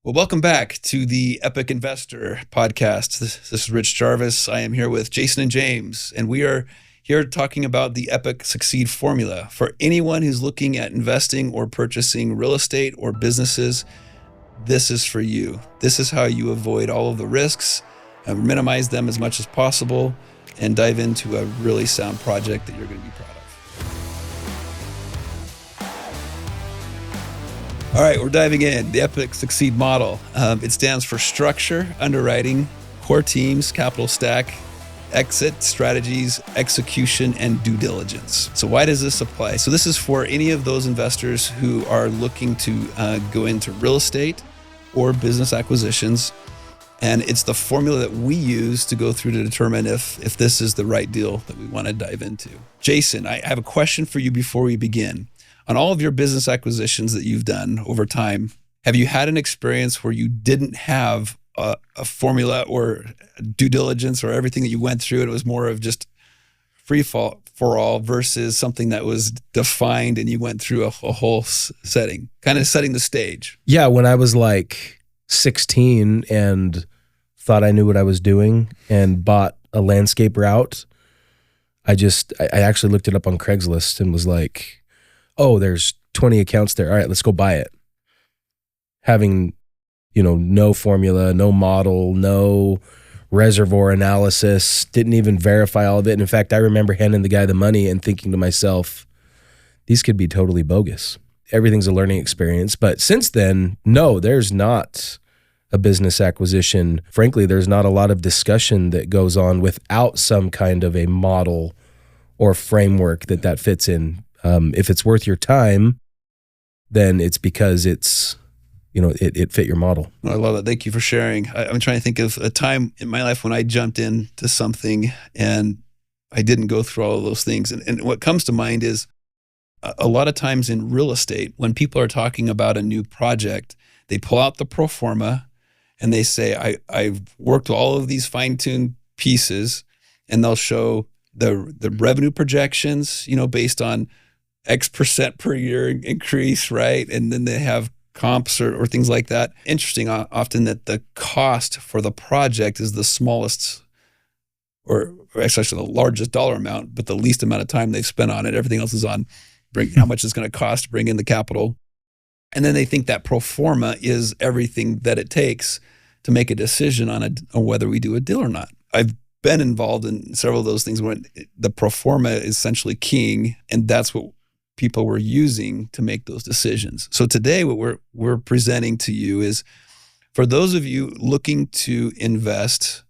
Well, welcome back to the Epic Investor podcast. This is Rich Jarvis. I am here with Jason and James, and we are here talking about the Epic Succeed formula. For anyone who's looking at investing or purchasing real estate or businesses, this is for you. This is how you avoid all of the risks, minimize them as much as possible, and dive into a really sound project that you're going to be proud of. All right, we're diving in. The Epic Succeed model. It stands for structure, underwriting, core teams, capital stack, exit, strategies, execution, and due diligence. So why does this apply? So this is for any of those investors who are looking to go into real estate or business acquisitions. And it's the formula that we use to go through to determine if this is the right deal that we want to dive into. Jason, I have a question for you before we begin. On all of your business acquisitions that you've done over time, have you had an experience where you didn't have a formula or due diligence or everything that you went through, and it was more of just free for all versus something that was defined and you went through a whole setting, kind of setting the stage? Yeah, when I was like 16 and thought I knew what I was doing and bought a landscape route, I actually looked it up on Craigslist and was like, oh, there's 20 accounts there. All right, let's go buy it. Having, no formula, no model, no reservoir analysis, didn't even verify all of it. And in fact, I remember handing the guy the money and thinking to myself, these could be totally bogus. Everything's a learning experience. But since then, no, there's not a business acquisition. Frankly, there's not a lot of discussion that goes on without some kind of a model or framework that fits in. If it's worth your time, then it's because it's, it fit your model. I love that. Thank you for sharing. I'm trying to think of a time in my life when I jumped into something and I didn't go through all of those things. And what comes to mind is a lot of times in real estate, when people are talking about a new project, they pull out the pro forma and they say, I've worked all of these fine-tuned pieces, and they'll show the revenue projections, based on X percent per year increase, right? And then they have comps or things like that. Interesting often that the cost for the project is the smallest or actually the largest dollar amount, but the least amount of time they've spent on it. Everything else is on how much it's going to cost to bring in the capital. And then they think that pro forma is everything that it takes to make a decision on whether we do a deal or not. I've been involved in several of those things when the pro forma is essentially king, and that's what people were using to make those decisions. So today, what we're presenting to you is for those of you looking to invest,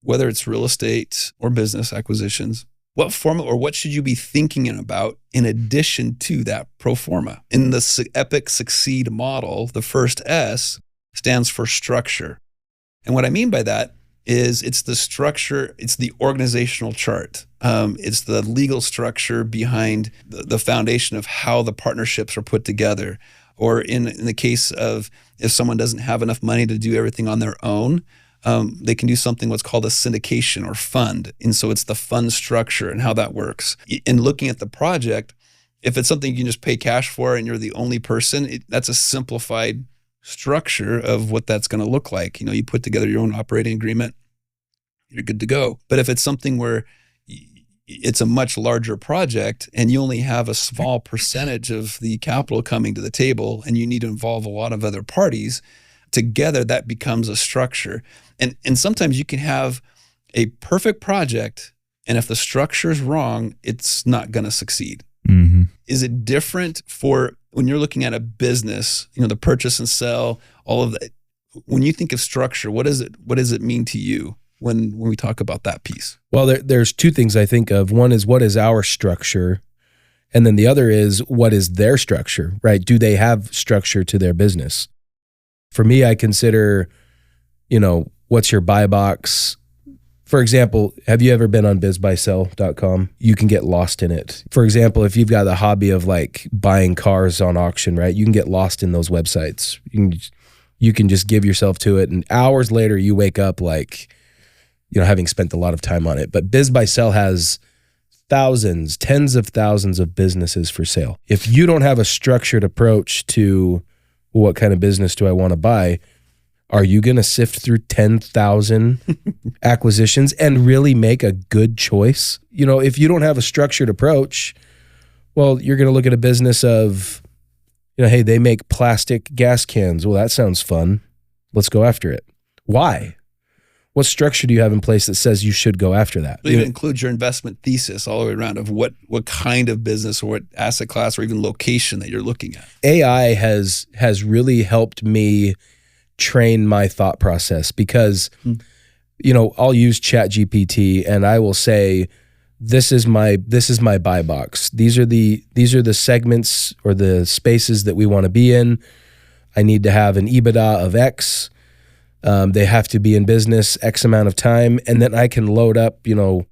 whether it's real estate or business acquisitions, what formula or what should you be thinking about in addition to that pro forma? In the Epic Succeed model, the first S stands for structure. And what I mean by that is it's the structure, it's the organizational chart. It's the legal structure behind the foundation of how the partnerships are put together. Or in the case of if someone doesn't have enough money to do everything on their own, they can do something what's called a syndication or fund. And so it's the fund structure and how that works. In looking at the project, if it's something you can just pay cash for and you're the only person, that's a simplified structure of what that's going to look like. You put together your own operating agreement, you're good to go. But if it's something where it's a much larger project and you only have a small percentage of the capital coming to the table and you need to involve a lot of other parties, together that becomes a structure. And sometimes you can have a perfect project, and if the structure is wrong, it's not going to succeed. Mm-hmm. Is it different for when you're looking at a business, the purchase and sell, all of that? When you think of structure, what does it mean to you when we talk about that piece? Well, there's two things I think of. One is what is our structure? And then the other is what is their structure, right? Do they have structure to their business? For me, I consider, what's your buy box? For example, have you ever been on bizbuysell.com? You can get lost in it. For example, if you've got the hobby of like buying cars on auction, right? You can get lost in those websites. You can just give yourself to it, and hours later you wake up like, having spent a lot of time on it. But Biz by Sell has thousands, tens of thousands of businesses for sale. If you don't have a structured approach to what kind of business do I want to buy, Are you going to sift through 10,000 acquisitions and really make a good choice? You know, if you don't have a structured approach, well, you're going to look at a business of, you know, hey, they make plastic gas cans. Well, that sounds fun. Let's go after it. Why? What structure do you have in place that says you should go after that? It includes your investment thesis all the way around of what kind of business or what asset class or even location that you're looking at. AI has really helped me train my thought process because, you know, I'll use ChatGPT and I will say, this is my buy box. These are the segments or the spaces that we want to be in. I need to have an EBITDA of X. They have to be in business X amount of time. And then I can load up, you know,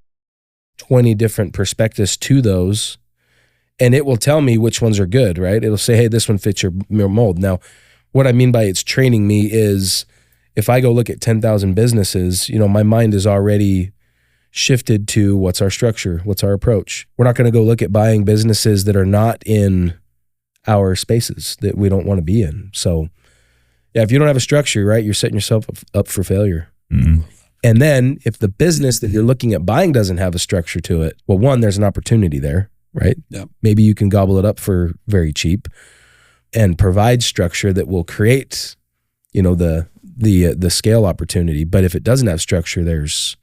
20 different prospectus to those and it will tell me which ones are good, right? It'll say, hey, this one fits your mold. Now, what I mean by it's training me is if I go look at 10,000 businesses, you know, my mind is already shifted to what's our structure, what's our approach. We're not going to go look at buying businesses that are not in our spaces that we don't want to be in. So yeah, if you don't have a structure, right, you're setting yourself up for failure. Mm-hmm. And then if the business that you're looking at buying doesn't have a structure to it, well, one, there's an opportunity there, right? Yeah. Maybe you can gobble it up for very cheap and provide structure that will create, you know, the scale opportunity. But if it doesn't have structure, there's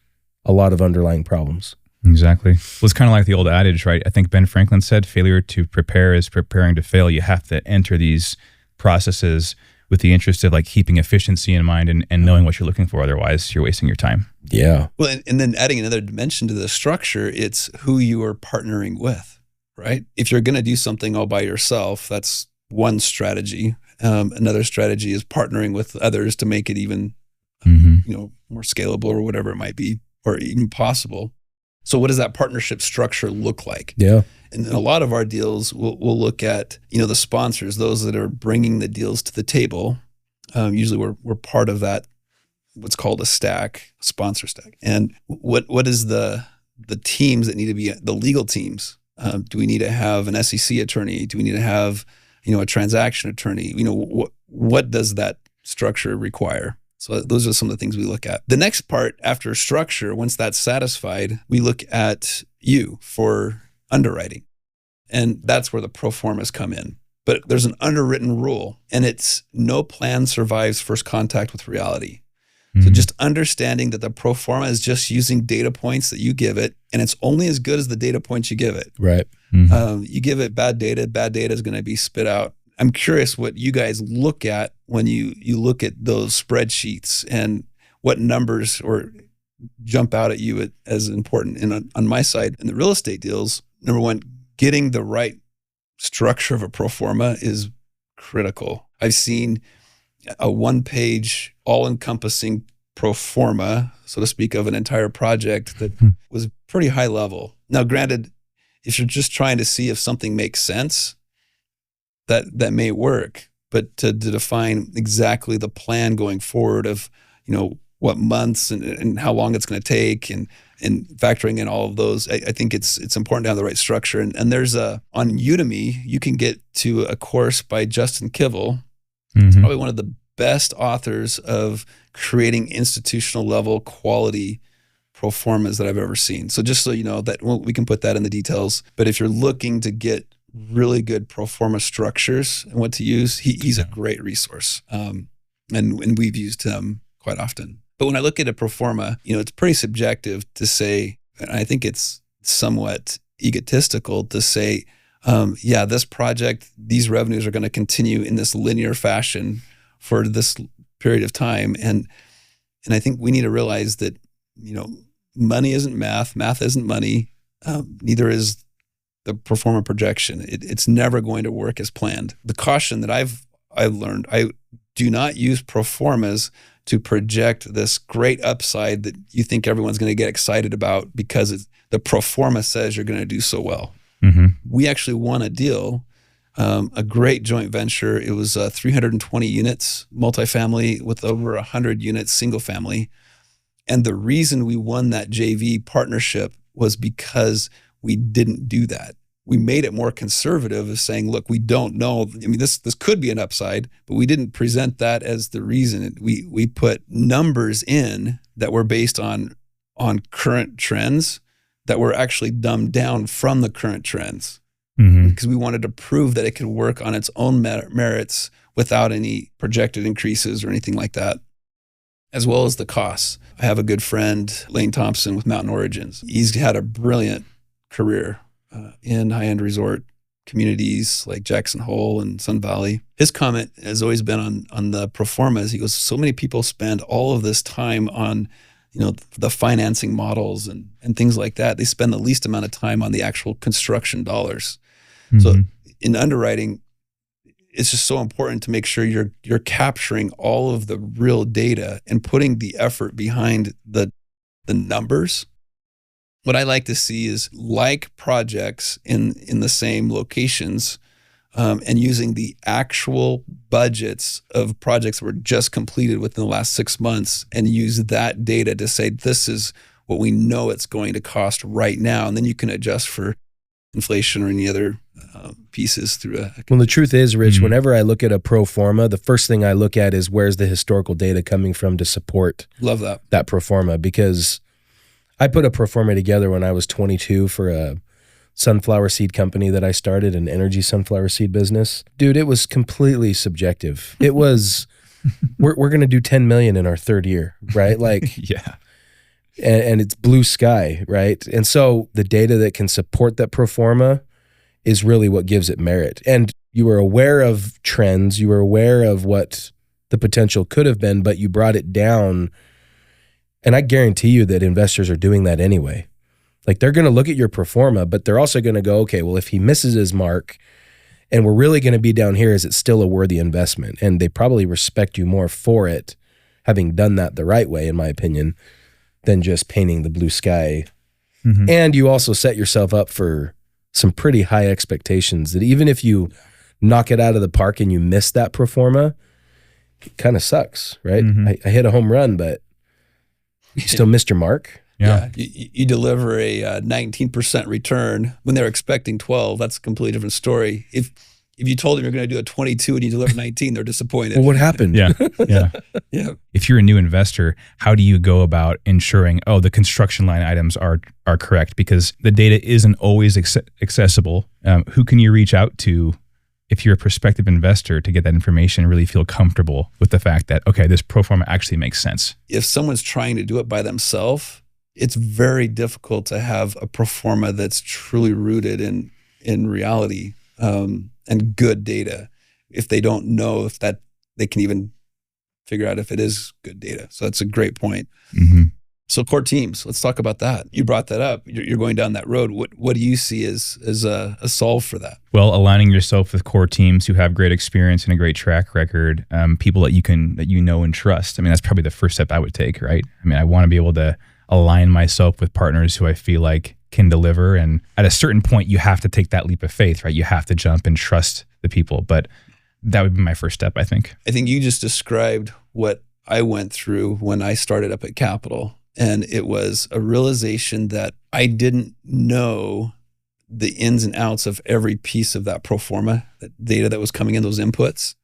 a lot of underlying problems. Exactly. Well, it's kind of like the old adage, right? I think Ben Franklin said, failure to prepare is preparing to fail. You have to enter these processes with the interest of like keeping efficiency in mind and knowing what you're looking for. Otherwise, you're wasting your time. Yeah. Well, and then adding another dimension to the structure, it's who you are partnering with, right? If you're going to do something all by yourself, that's one strategy. Another strategy is partnering with others to make it even, you know, more scalable or whatever it might be, or even possible. So what does that partnership structure look like? Yeah. And in a lot of our deals, we'll look at, you know, the sponsors, those that are bringing the deals to the table. Usually we're part of that, what's called a stack, sponsor stack. And what is the teams that need to be, the legal teams? Do we need to have an SEC attorney? Do we need to have, you know, a transaction attorney? You know, what does that structure require? So those are some of the things we look at. The next part after structure, once that's satisfied, we look at you for underwriting. And that's where the pro formas come in. But there's an underwritten rule, and it's no plan survives first contact with reality. So just understanding that the pro forma is just using data points that you give it, and it's only as good as the data points you give it. Right. You give it bad data is going to be spit out. I'm curious what you guys look at when you look at those spreadsheets and what numbers or jump out at you as important. And on my side, in the real estate deals, number one, getting the right structure of a pro forma is critical. I've seen a one-page, all-encompassing pro forma, so to speak, of an entire project that was pretty high level. Now, granted, if you're just trying to see if something makes sense, that may work. But to define exactly the plan going forward of, you know, what months and how long it's going to take and factoring in all of those, I think it's important to have the right structure. And there's on Udemy, you can get to a course by Justin Kivel, probably one of the best authors of creating institutional level quality pro formas that I've ever seen. So just so you know that, well, we can put that in the details. But if you're looking to get really good pro forma structures and what to use, he's a great resource. And we've used him quite often. But when I look at a pro forma, you know, it's pretty subjective to say, and I think it's somewhat egotistical to say, yeah, this project, these revenues are going to continue in this linear fashion for this period of time. And I think we need to realize that, you know, money isn't math, math isn't money, neither is the pro forma projection. It's never going to work as planned. The caution that I've learned, I do not use pro formas to project this great upside that you think everyone's going to get excited about because the pro forma says you're going to do so well. We actually won a deal, a great joint venture. It was 320 units, multifamily with over 100 units, single family. And the reason we won that JV partnership was because we didn't do that. we made it more conservative of saying, look, we don't know. I mean, this could be an upside, but we didn't present that as the reason. We put numbers in that were based on current trends that were actually dumbed down from the current trends, because we wanted to prove that it could work on its own merits without any projected increases or anything like that, as well as the costs. I have a good friend, Lane Thompson with Mountain Origins. He's had a brilliant career in high-end resort communities like Jackson Hole and Sun Valley. His comment has always been on the pro formas. He goes, so many people spend all of this time on the financing models and things like that. They spend the least amount of time on the actual construction dollars. So in underwriting, it's just so important to make sure you're capturing all of the real data and putting the effort behind the numbers. What I like to see is like projects in the same locations, and using the actual budgets of projects that were just completed within the last 6 months, and use that data to say, this is what we know it's going to cost right now. And then you can adjust for inflation or any other pieces through a... Well, the truth is, Rich, whenever I look at a pro forma, the first thing I look at is where's the historical data coming from to support Love that pro forma, because I put a pro forma together when I was 22 for a sunflower seed company that I started, an energy sunflower seed business. Dude, it was completely subjective. It was, we're going to do 10 million in our third year, right? Like, yeah. And it's blue sky, right? And so the data that can support that pro forma is really what gives it merit. And you were aware of trends, you were aware of what the potential could have been, but you brought it down. And I guarantee you that investors are doing that anyway. Like, they're going to look at your pro forma, but they're also going to go, okay, well, if he misses his mark and we're really going to be down here, is it still a worthy investment? And they probably respect you more for it, having done that the right way, in my opinion, than just painting the blue sky. And you also set yourself up for some pretty high expectations that even if you knock it out of the park and you miss that pro forma, it kind of sucks, right? I hit a home run, but you still missed your mark. Yeah. You deliver a 19% return when they're expecting 12. That's a completely different story. If you told them you're going to do a 22 and you deliver 19, they're disappointed. Well, what happened? Yeah. If you're a new investor, how do you go about ensuring, the construction line items are correct? Because the data isn't always accessible. Who can you reach out to if you're a prospective investor to get that information and really feel comfortable with the fact that, okay, this pro forma actually makes sense? If someone's trying to do it by themselves, it's very difficult to have a pro forma that's truly rooted in reality and good data if they don't know if that they can even figure out if it is good data. So that's a great point. So core teams, let's talk about that. You brought that up. You're going down that road. What do you see as a solve for that? Well, aligning yourself with core teams who have great experience and a great track record, people that you know and trust. I mean, that's probably the first step I would take, right? I mean, I want to be able to align myself with partners who I feel like can deliver. And at a certain point, you have to take that leap of faith, right? You have to jump and trust the people. But that would be my first step, I think. I think you just described what I went through when I started up at Capital. And it was a realization that I didn't know the ins and outs of every piece of that pro forma, that data that was coming in, those inputs.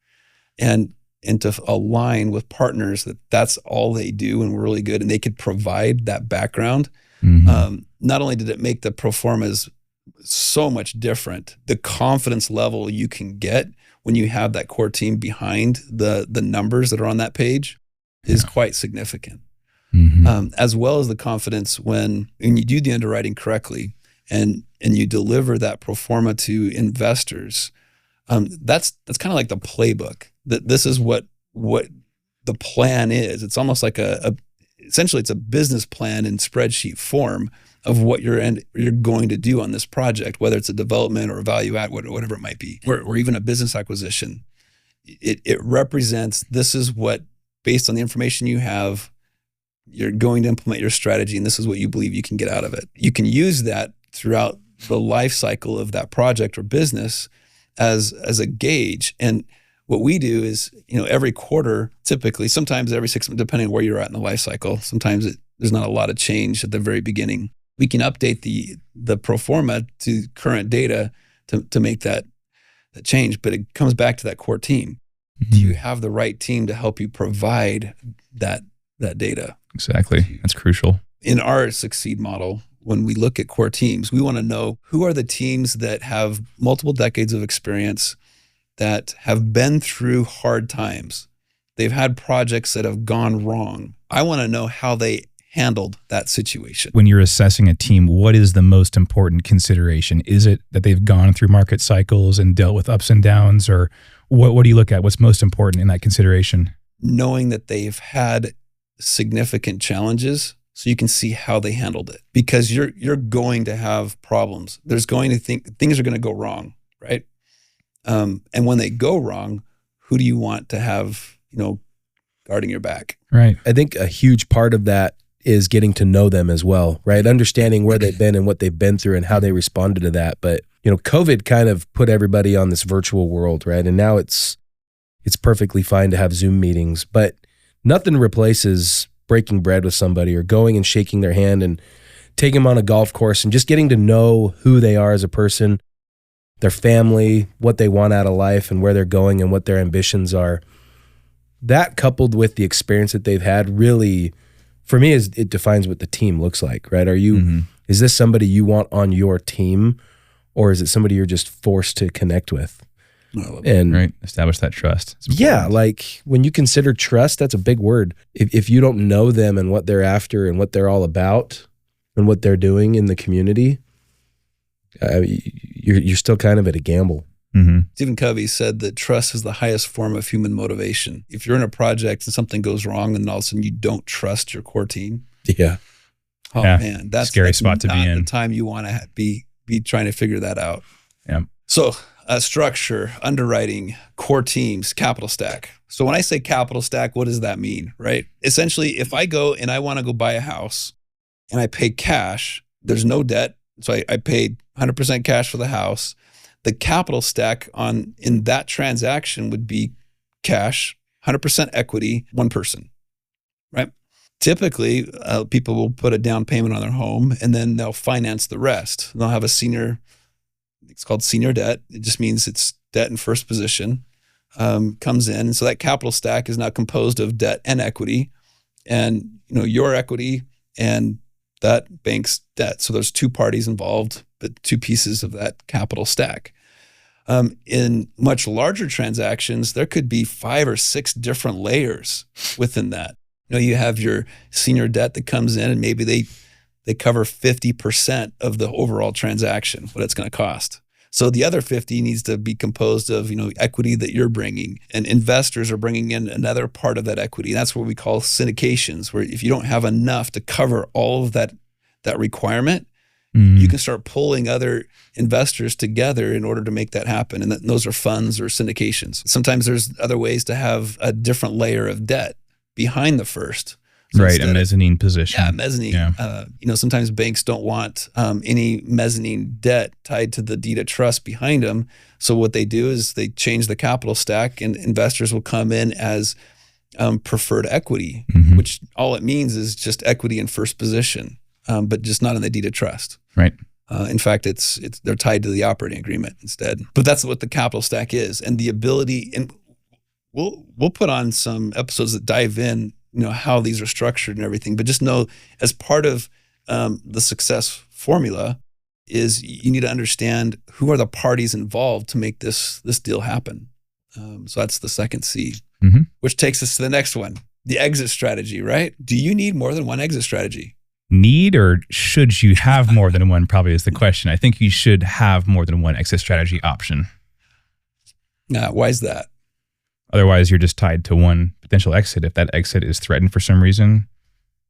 And to align with partners that's all they do and we're really good and they could provide that background. Not only did it make the pro formas so much different, the confidence level you can get when you have that core team behind the numbers that are on that page is quite significant. As well as the confidence when you do the underwriting correctly and you deliver that pro forma to investors. That's kind of like the playbook. That this is what the plan is. It's almost like essentially it's a business plan in spreadsheet form of what you're going to do on this project, whether it's a development or a value add, whatever it might be, or even a business acquisition. It represents, this is what, based on the information you have, you're going to implement your strategy, and this is what you believe you can get out of it. You can use that throughout the life cycle of that project or business as a gauge. And what we do is, every quarter, typically, sometimes every 6 months, depending on where you're at in the life cycle, sometimes there's not a lot of change at the very beginning. We can update the pro forma to current data to make that change, but it comes back to that core team. Do you have the right team to help you provide that data? Exactly. That's crucial. In our Succeed model, when we look at core teams, we want to know who are the teams that have multiple decades of experience, that have been through hard times. They've had projects that have gone wrong. I want to know how they handled that situation. When you're assessing a team, what is the most important consideration? Is it that they've gone through market cycles and dealt with ups and downs, or what do you look at? What's most important in that consideration? Knowing that they've had significant challenges so you can see how they handled it, because you're going to have problems. There's going to things are going to go wrong, right? And when they go wrong, who do you want to have, guarding your back? Right. I think a huge part of that is getting to know them as well, right? Understanding where they've been and what they've been through and how they responded to that. But, COVID kind of put everybody on this virtual world, right? And now it's perfectly fine to have Zoom meetings, but nothing replaces breaking bread with somebody or going and shaking their hand and taking them on a golf course and just getting to know who they are as a person, their family, what they want out of life and where they're going and what their ambitions are. That coupled with the experience that they've had really, for me, it defines what the team looks like, right? Is this somebody you want on your team, or is it somebody you're just forced to connect with? And right, establish that trust. Yeah, like when you consider trust, that's a big word. If you don't know them and what they're after and what they're all about and what they're doing in the community, you're still kind of at a gamble. Mm-hmm. Stephen Covey said that trust is the highest form of human motivation. If you're in a project and something goes wrong and all of a sudden you don't trust your core team, man, that's scary spot to be in. The time you want to be trying to figure that out. Yeah. So structure, underwriting, core teams, capital stack. So when I say capital stack, what does that mean, right? Essentially, if I go and I want to go buy a house and I pay cash, there's no debt. So I paid 100% cash for the house. The capital stack in that transaction would be cash, 100% equity, one person, right? Typically, people will put a down payment on their home and then they'll finance the rest. They'll have a senior, it's called senior debt. It just means it's debt in first position, comes in. And so that capital stack is now composed of debt and equity, and your equity and that bank's debt. So there's two parties involved, but two pieces of that capital stack. In much larger transactions, there could be 5 or 6 different layers within that. You have your senior debt that comes in and maybe they cover 50% of the overall transaction, what it's going to cost. So the other 50 needs to be composed of, equity that you're bringing, and investors are bringing in another part of that equity. That's what we call syndications, where if you don't have enough to cover all of that requirement, you can start pulling other investors together in order to make that happen. And those are funds or syndications. Sometimes there's other ways to have a different layer of debt behind the first. So right, a mezzanine position. Yeah, mezzanine. Yeah. Sometimes banks don't want any mezzanine debt tied to the deed of trust behind them. So what they do is they change the capital stack, and investors will come in as preferred equity, which all it means is just equity in first position, but just not in the deed of trust. Right. In fact, they're tied to the operating agreement instead. But that's what the capital stack is, and the ability. And we'll put on some episodes that dive in, how these are structured and everything. But just know, as part of the success formula, is you need to understand who are the parties involved to make this deal happen. So that's the second C, which takes us to the next one, the exit strategy. Right? Do you need more than one exit strategy? Need, or should you have more than one, probably is the question. I think you should have more than one exit strategy option. Why is that? Otherwise, you're just tied to one potential exit. If that exit is threatened for some reason,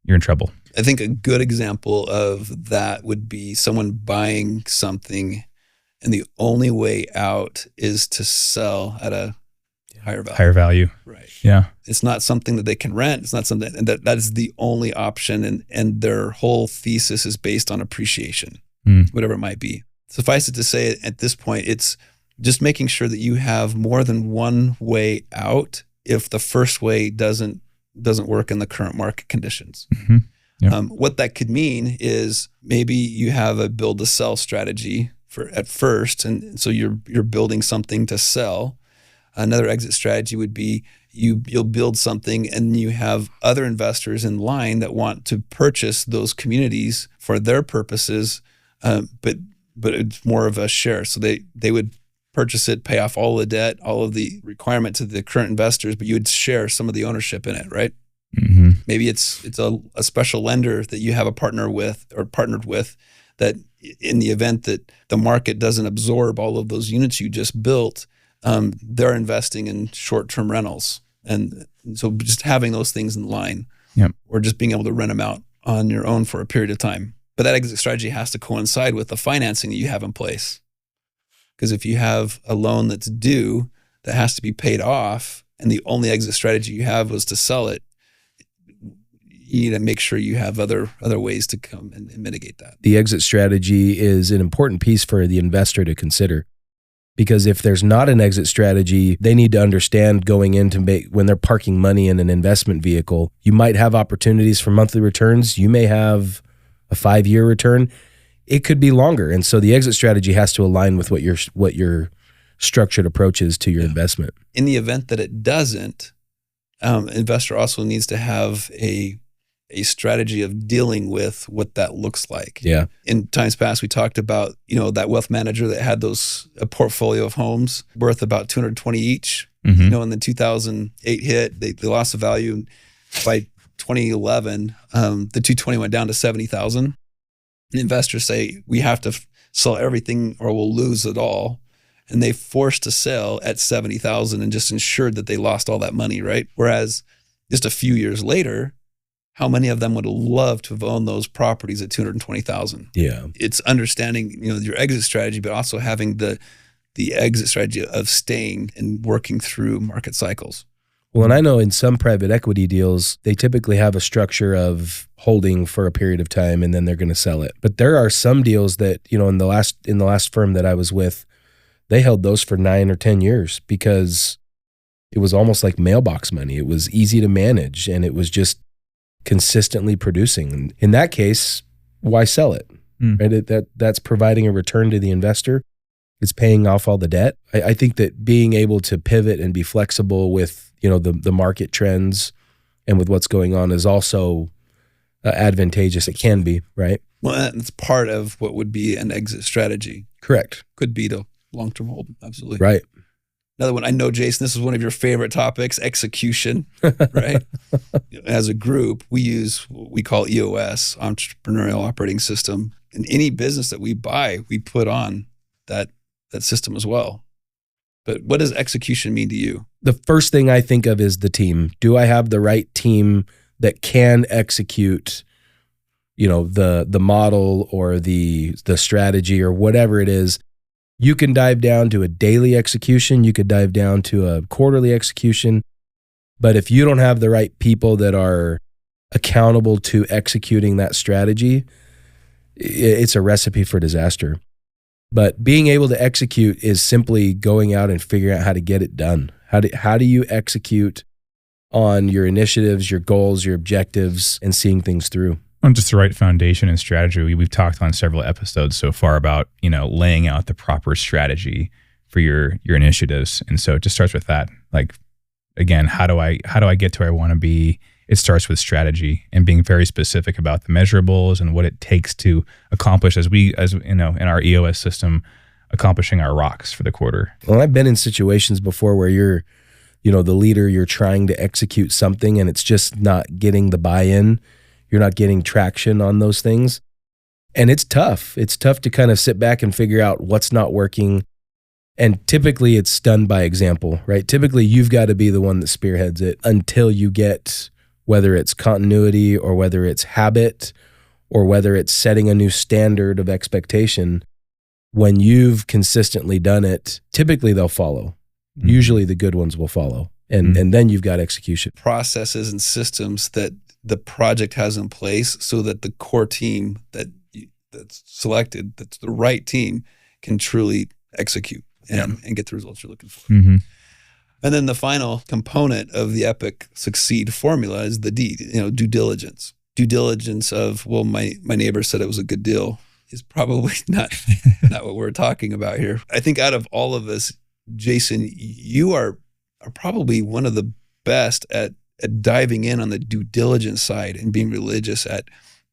you're in trouble. I think a good example of that would be someone buying something and the only way out is to sell at a higher value. Right. Yeah. It's not something that they can rent. It's not something, and that is the only option. And their whole thesis is based on appreciation, whatever it might be. Suffice it to say, at this point, it's just making sure that you have more than one way out if the first way doesn't work in the current market conditions. Yeah. What that could mean is maybe you have a build to sell strategy at first, and so you're building something to sell. Another exit strategy would be you'll build something and you have other investors in line that want to purchase those communities for their purposes, but it's more of a share. So they would purchase it, pay off all the debt, all of the requirement to the current investors, but you would share some of the ownership in it, right? Mm-hmm. Maybe it's a special lender that you have a partner with or partnered with, that in the event that the market doesn't absorb all of those units you just built, they're investing in short-term rentals. And so just having those things in line, or just being able to rent them out on your own for a period of time. But that exit strategy has to coincide with the financing that you have in place. Because if you have a loan that's due that has to be paid off, and the only exit strategy you have was to sell it, you need to make sure you have other ways to come and mitigate that. The exit strategy is an important piece for the investor to consider, because if there's not an exit strategy, they need to understand going in when they're parking money in an investment vehicle, you might have opportunities for monthly returns. You may have a 5-year return. It could be longer. And so the exit strategy has to align with what your structured approach is to your investment. In the event that it doesn't, investor also needs to have a strategy of dealing with what that looks like. Yeah. In times past, we talked about, that wealth manager that had a portfolio of homes worth about 220 each. Mm-hmm. And the 2008 hit, they lost the value. By 2011, the 220 went down to 70,000. Investors say, we have to sell everything or we'll lose it all. And they forced to sell at 70,000 and just ensured that they lost all that money, right? Whereas just a few years later, how many of them would have loved to have owned those properties at 220,000? Yeah. It's understanding, your exit strategy, but also having the exit strategy of staying and working through market cycles. Well, and I know in some private equity deals, they typically have a structure of holding for a period of time and then they're going to sell it. But there are some deals that, in the last firm that I was with, they held those for 9 or 10 years because it was almost like mailbox money. It was easy to manage and it was just consistently producing. And in that case, why sell it? Right? That's providing a return to the investor. It's paying off all the debt. I think that being able to pivot and be flexible with the market trends and with what's going on is also advantageous. It can be, right? Well, it's part of what would be an exit strategy. Correct. Could be to long-term hold. Absolutely. Right. Another one, I know, Jason, this is one of your favorite topics, execution, right? As a group, we use what we call EOS, Entrepreneurial Operating System. In any business that we buy, we put on that system as well. But what does execution mean to you? The first thing I think of is the team. Do I have the right team that can execute, the model or the strategy or whatever it is? You can dive down to a daily execution. You could dive down to a quarterly execution. But if you don't have the right people that are accountable to executing that strategy, it's a recipe for disaster. But being able to execute is simply going out and figuring out how to get it done. How do you execute on your initiatives, your goals, your objectives, and seeing things through? On just the right foundation and strategy. We've talked on several episodes so far about, laying out the proper strategy for your initiatives. And so it just starts with that. Like, again, how do I get to where I want to be? It starts with strategy and being very specific about the measurables and what it takes to accomplish as in our EOS system, accomplishing our rocks for the quarter. Well, I've been in situations before where you're, the leader, you're trying to execute something and it's just not getting the buy-in. You're not getting traction on those things. And it's tough. It's tough to kind of sit back and figure out what's not working. And typically it's done by example, right? Typically you've got to be the one that spearheads it until you get, whether it's continuity or whether it's habit or whether it's setting a new standard of expectation. When you've consistently done it, typically they'll follow. Mm-hmm. Usually the good ones will follow. And then you've got execution. Processes and systems that the project has in place so that the core team that's selected, that's the right team, can truly execute and get the results you're looking for. Mm-hmm. And then the final component of the EPIC Succeed formula is the D, due diligence. due diligence of, well, my neighbor said it was a good deal is probably not what we're talking about here. I think out of all of us, Jason, you are probably one of the best at diving in on the due diligence side and being religious at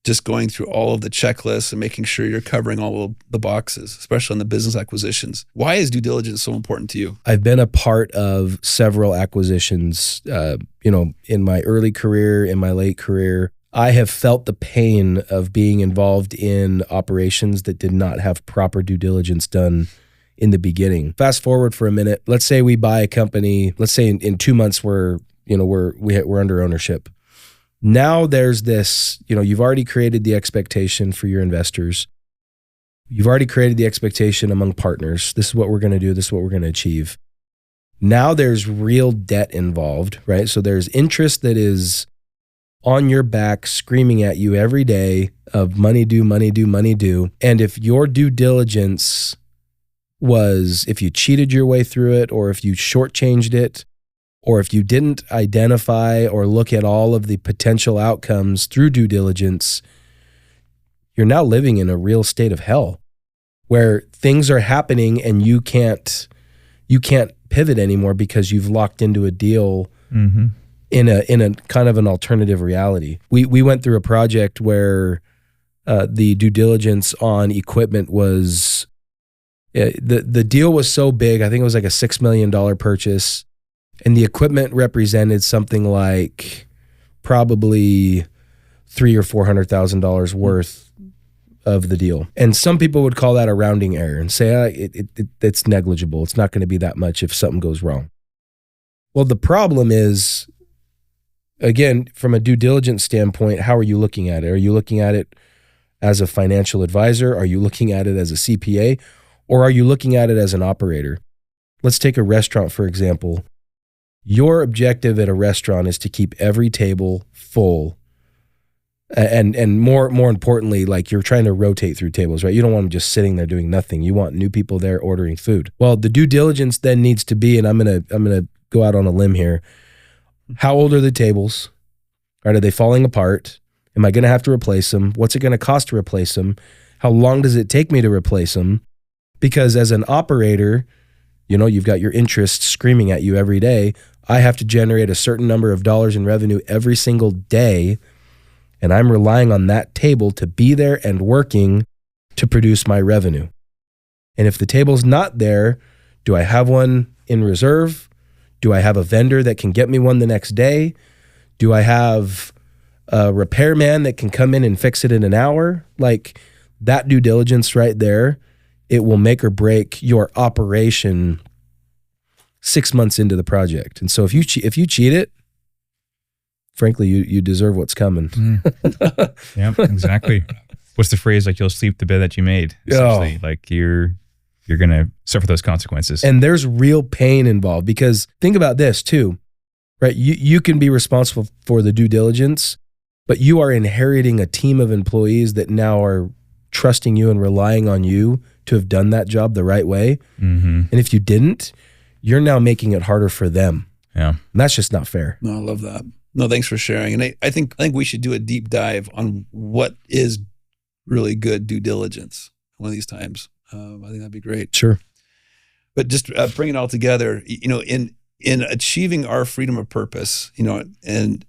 just going through all of the checklists and making sure you're covering all of the boxes, especially on the business acquisitions. Why is due diligence so important to you? I've been a part of several acquisitions, in my early career, in my late career. I have felt the pain of being involved in operations that did not have proper due diligence done in the beginning. Fast forward for a minute. Let's say we buy a company. Let's say in 2 months we're under ownership. Now there's this, you've already created the expectation for your investors. You've already created the expectation among partners. This is what we're going to do. This is what we're going to achieve. Now there's real debt involved, right? So there's interest that is on your back screaming at you every day of money due, money due, money due. And if your due diligence was, if you cheated your way through it, or if you shortchanged it, or if you didn't identify or look at all of the potential outcomes through due diligence, you're now living in a real state of hell where things are happening and you can't pivot anymore because you've locked into a deal in a kind of an alternative reality. We went through a project where the due diligence on equipment was, the deal was so big. I think it was like a $6 million purchase. And the equipment represented something like probably $300,000 or $400,000 worth of the deal. And some people would call that a rounding error and say, it's negligible. It's not going to be that much if something goes wrong. Well, the problem is, again, from a due diligence standpoint, how are you looking at it? Are you looking at it as a financial advisor? Are you looking at it as a CPA? Or are you looking at it as an operator? Let's take a restaurant, for example. Your objective at a restaurant is to keep every table full. And more importantly, like, you're trying to rotate through tables, right? You don't want them just sitting there doing nothing. You want new people there ordering food. Well, the due diligence then needs to be, and I'm gonna go out on a limb here. How old are the tables? Right? Are they falling apart? Am I gonna have to replace them? What's it gonna cost to replace them? How long does it take me to replace them? Because as an operator, you've got your interests screaming at you every day. I have to generate a certain number of dollars in revenue every single day, and I'm relying on that table to be there and working to produce my revenue. And if the table's not there, do I have one in reserve? Do I have a vendor that can get me one the next day? Do I have a repairman that can come in and fix it in an hour? Like, that due diligence right there, it will make or break your operation 6 months into the project. And so if you cheat it, frankly, you deserve what's coming. Yeah, exactly. What's the phrase? Like, you'll sleep the bed that you made. Essentially, like you're going to suffer those consequences. And there's real pain involved, because think about this too, right? You can be responsible for the due diligence, but you are inheriting a team of employees that now are trusting you and relying on you to have done that job the right way. And if you didn't, you're now making it harder for them. Yeah. And that's just not fair. No, I love that. No, thanks for sharing. And I think we should do a deep dive on what is really good due diligence one of these times. I think that'd be great. Sure. But just bring it all together, in achieving our freedom of purpose, and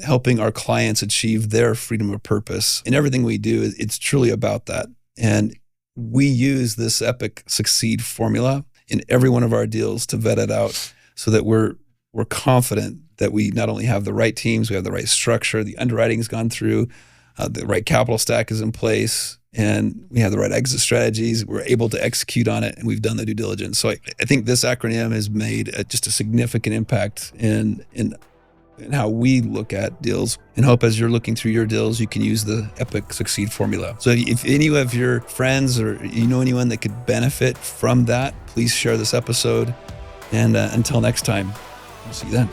helping our clients achieve their freedom of purpose in everything we do, it's truly about that. And we use this epic succeed formula in every one of our deals to vet it out so that we're confident that we not only have the right teams, we have the right structure, the underwriting's gone through, the right capital stack is in place, and we have the right exit strategies. We're able to execute on it, and we've done the due diligence. So I think this acronym has made just a significant impact in how we look at deals, and hope as you're looking through your deals, you can use the epic succeed formula. So if any of your friends or anyone that could benefit from that, please share this episode. And until next time, we'll see you then.